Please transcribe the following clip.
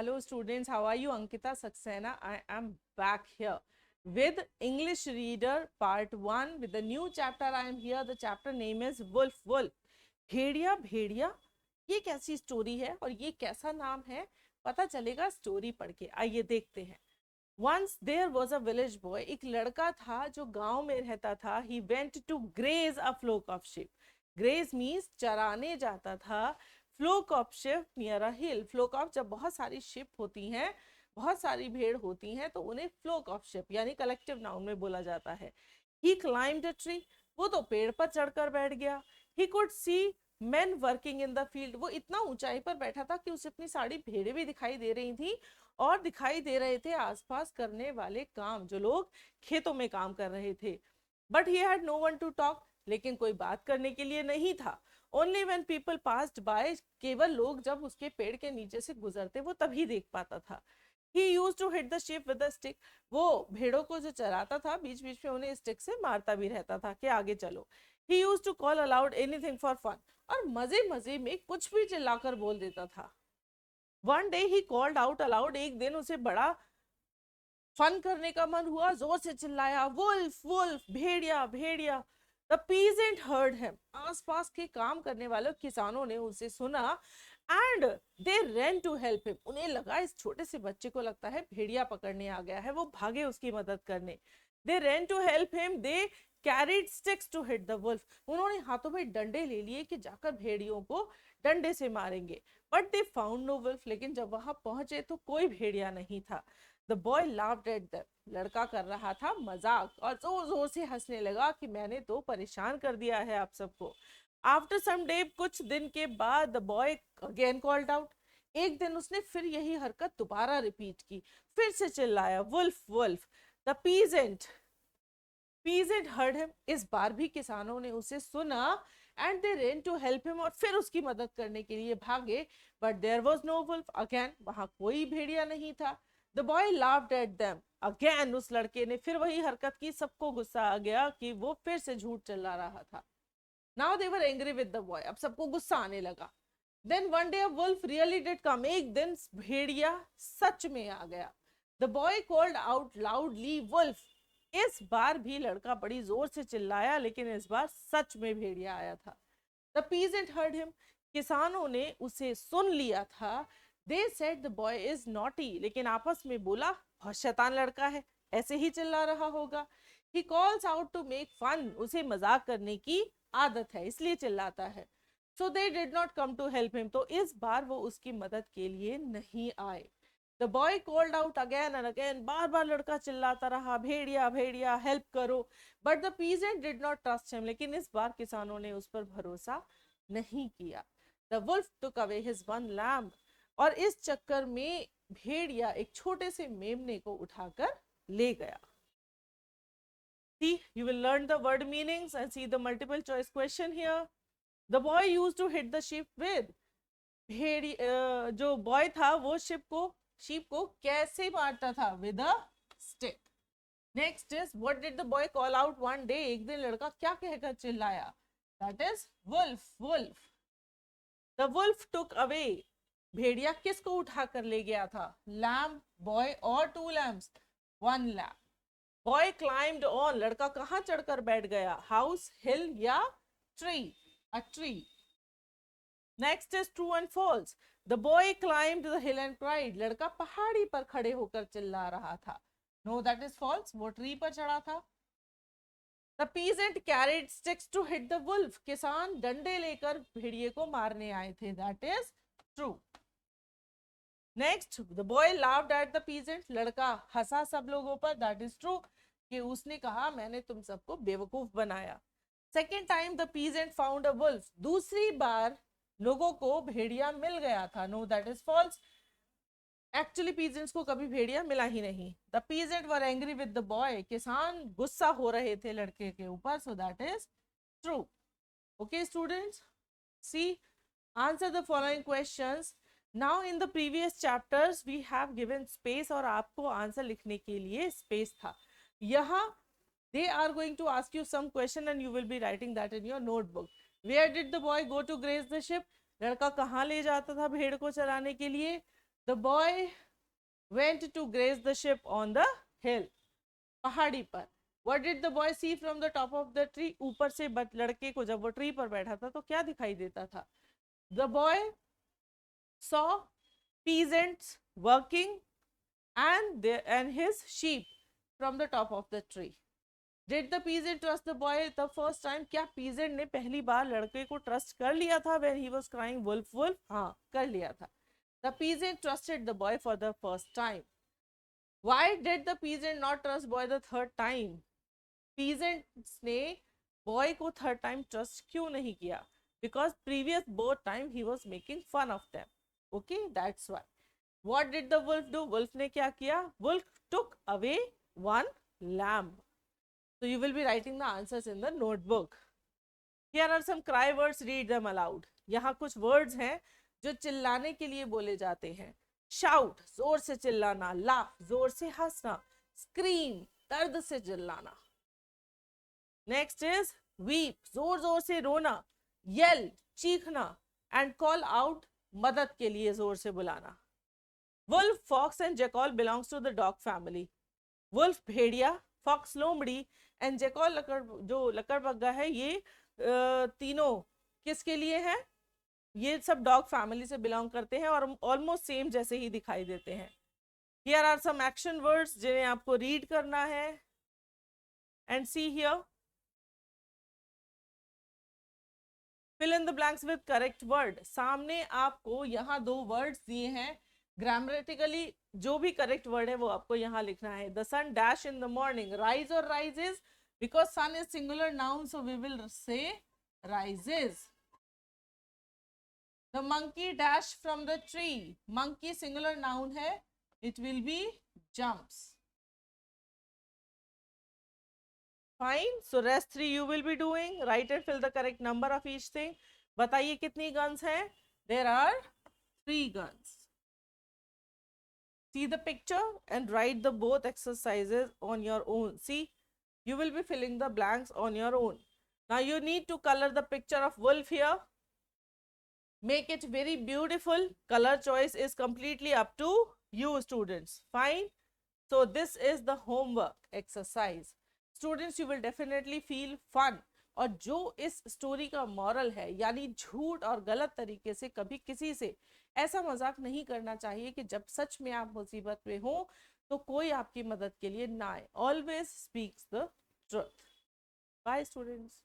Hello students, how are you? Ankita Saxena. I am back here with English Reader Part 1 with the new chapter. I am here. The chapter name is Wolf Wolf. भेड़िया भेड़िया, ये कैसी story है और ये कैसा नाम है, पता चलेगा स्टोरी पढ़ के। आइए देखते हैं। Once there was a village boy. एक लड़का था जो गांव में रहता था. He went to graze a flock of sheep. Graze means चराने जाता था. Fluke of ship near a hill. Fluke of जब बहुत सारी शिप होती हैं, बहुत सारी भेड़ होती हैं, तो उन्हें फ्लोक ऑफ शिप यानी कलेक्टिव नाउन में बोला जाता है. ही क्लाइम्ड अ ट्री. वो तो पेड़ पर चढ़कर बैठ गया. He could see men working in the field. वो इतना ऊंचाई पर बैठा था कि उसे अपनी सारी भेड़ें भी दिखाई दे रही थी और दिखाई दे रहे थे आसपास करने वाले काम, जो लोग खेतों में काम कर रहे थे. But he had no one to talk. लेकिन कोई बात करने के लिए नहीं था. Only when people passed by. केवल लोग जब उसके पेड़ के नीचे से गुजरते वो तभी देख पाता था. He used to hit the sheep with a stick. वो भेड़ों को जो चराता था बीच बीच में उन्हें स्टिक से मारता भी रहता था कि आगे चलो. He used to call aloud anything for fun. और मजे मजे में कुछ भी चिल्लाकर बोल देता था. One day he called out allowed. एक दिन उसे बड़ा फन करने का मन हुआ, जोर से चिल्लाया, वुल्फ वुल्फ, भेड़िया भेड़िया. The peasant heard him. आसपास के काम करने वाले किसानों ने उसे सुना. And they ran to help him. उन्हें लगा इस छोटे से बच्चे को लगता है भेड़िया पकड़ने आ गया है, वो भागे उसकी मदद करने. They ran to help him. They carried sticks to hit the wolf. उन्होंने हाथों में डंडे ले लिए कि जाकर भेड़ियों को डंडे से मारेंगे. But they found no wolf. लेकिन जब वहां पहुंचे तो कोई भेड़िया नहीं था. The boy laughed at them. लड़का कर रहा था मजाक और जोर जोर से हंसने लगा कि मैंने तो परेशान कर दिया है आप सबको. After some day, कुछ दिन के बाद the boy again called out. एक दिन उसने फिर यही हरकत दोबारा रिपीट की. फिर से चिल्लाया, wolf wolf. The peasant heard him. इस बार भी किसानों ने उसे सुना. And they ran to help him. और फिर उसकी मदद करने के लिए भागे. But there was no wolf again. वहां कोई भेड़िया नहीं था. The boy laughed at them again. उस लड़के ने फिर वही हरकत की. सबको गुस्सा आ गया कि वो फिर से झूठ चिल्ला रहा था. Now they were angry with the boy. अब सबको गुस्सा आने लगा. Then one day a wolf really did come. एक दिन भेड़िया सच में आ गया. The boy called out loudly, wolf. इस बार भी लड़का बड़ी जोर से चिल्लाया, लेकिन इस बार सच में भेड़िया आया था. The peasant heard him. किसानों ने उसे सुन लिया था. They said the boy is naughty. लेकिन आपस में बोला बहुत शैतान लड़का है, ऐसे ही चिल्ला रहा होगा. He calls out to make fun. उसे मजाक करने की आदत है इसलिए चिल्लाता है. So they did not come to help him. तो इस बार वो उसकी मदद के लिए नहीं आए. The boy called out again and again. बार बार लड़का चिल्लाता रहा, भेड़िया भेड़िया हेल्प करो. But the peasant did not trust him. लेकिन इस बार किसानों ने उस पर भरोसा नहीं किया. The wolf took away his one lamb. और इस चक्कर में भेड़िया एक छोटे से मेमने को उठाकर ले गया. See, you will learn the word meanings and see the multiple choice question here. The boy used to hit the sheep with. भेड़ी जो बॉय था वो शीप को कैसे मारता था? With a stick. Next is, what did the boy call out one day? एक दिन लड़का क्या कहकर चिल्लाया? That is wolf wolf. The wolf took away. भेड़िया किसको उठाकर ले गया था? लैम्ब, बॉय और two lambs, one lamb. Boy climbed on. लड़का कहां चढ़कर बैठ गया? हाउस, हिल या tree? A tree. Next is true and false. The boy climbed the hill and cried. लड़का पहाड़ी पर खड़े होकर चिल्ला रहा था. No, that is false. वो ट्री पर चढ़ा था. The peasant carried sticks to hit the wolf. किसान डंडे लेकर भेड़िए को मारने आए थे. That is true. Next, the boy laughed at the peasant. लड़का हंसा सब लोगों पर. That is true. कि उसने कहा मैंने तुम सबको बेवकूफ बनाया. Second time the peasant found a wolf. दूसरी बार लोगों को भेड़िया मिल गया था. No, that is false. Actually peasants को कभी भेड़िया मिला ही नहीं. The peasant were angry with the boy. किसान गुस्सा हो रहे थे लड़के के ऊपर. So that is true. Okay students, see, answer the following questions. Now in the previous chapters we have given space और आपको आंसर लिखने के लिए स्पेस था. यहाँ they are going to ask you some question and you will be writing that in your notebook. Where did the boy go to graze the sheep? लड़का कहाँ ले जाता था भेड़ को चराने के लिए? The boy went to graze the sheep on the hill. पहाड़ी पर. What did the boy see from the top of the tree? ऊपर से लड़के को जब वो ट्री पर बैठा था तो क्या दिखाई देता था? The boy saw peasants working and his sheep from the top of the tree. Did the peasant trust the boy the first time? क्या peasant ने पहली बार लड़के को ट्रस्ट कर लिया था when he was crying wolf wolf? हाँ, कर लिया था. The peasant trusted the boy for the first time. Why did the peasant not trust boy the third time? Peasants ने boy को third time trust क्यों नहीं किया? Because previous both time he was making fun of them. Okay, that's why. What did the wolf do? Wolf ने क्या किया? Wolf took away one lamb. So you will be writing the answers in the notebook. Here are some cry words. Read them aloud. यहाँ कुछ words हैं जो चिल्लाने के लिए बोले जाते हैं. Shout, जोर से चिल्लाना. Laugh, जोर से हंसना. Scream, दर्द से चिल्लाना. Next is weep, जोर जोर से रोना. Yell, चीखना. And call out, मदद के लिए जोर से बुलाना. Wolf, fox and jackal belongs to the dog family. Wolf Bhediya, fox लोमड़ी and jackal जो लकड़बग्गा है, ये तीनों किसके लिए है? ये सब डॉग फैमिली से बिलोंग करते हैं और ऑलमोस्ट सेम जैसे ही दिखाई देते हैं. Here are some action words जिन्हें आपको रीड करना है. And see here, fill in the blanks with correct word. सामने आपको यहाँ दो वर्ड्स दिए हैं. ग्रामेटिकली जो भी करेक्ट वर्ड है वो आपको यहाँ लिखना है. The sun dash in the morning. Rise और rises, because sun is singular noun so we will say rises. The monkey dash from the tree. Monkey singular noun है. It will be jumps. Fine. So rest 3 you will be doing. Write and fill the correct number of each thing. बताइए कितनी guns हैं? There are 3 guns. See the picture and write the both exercises on your own. See, you will be filling the blanks on your own. Now you need to color the picture of wolf here. Make it very beautiful. Color choice is completely up to you students. Fine. So this is the homework exercise. Students, you will definitely feel fun. और जो इस story का moral है, यानी झूठ और गलत तरीके से कभी किसी से ऐसा मजाक नहीं करना चाहिए कि जब सच में आप मुसीबत में हो तो कोई आपकी मदद के लिए ना आए. Always speaks the truth. Bye students.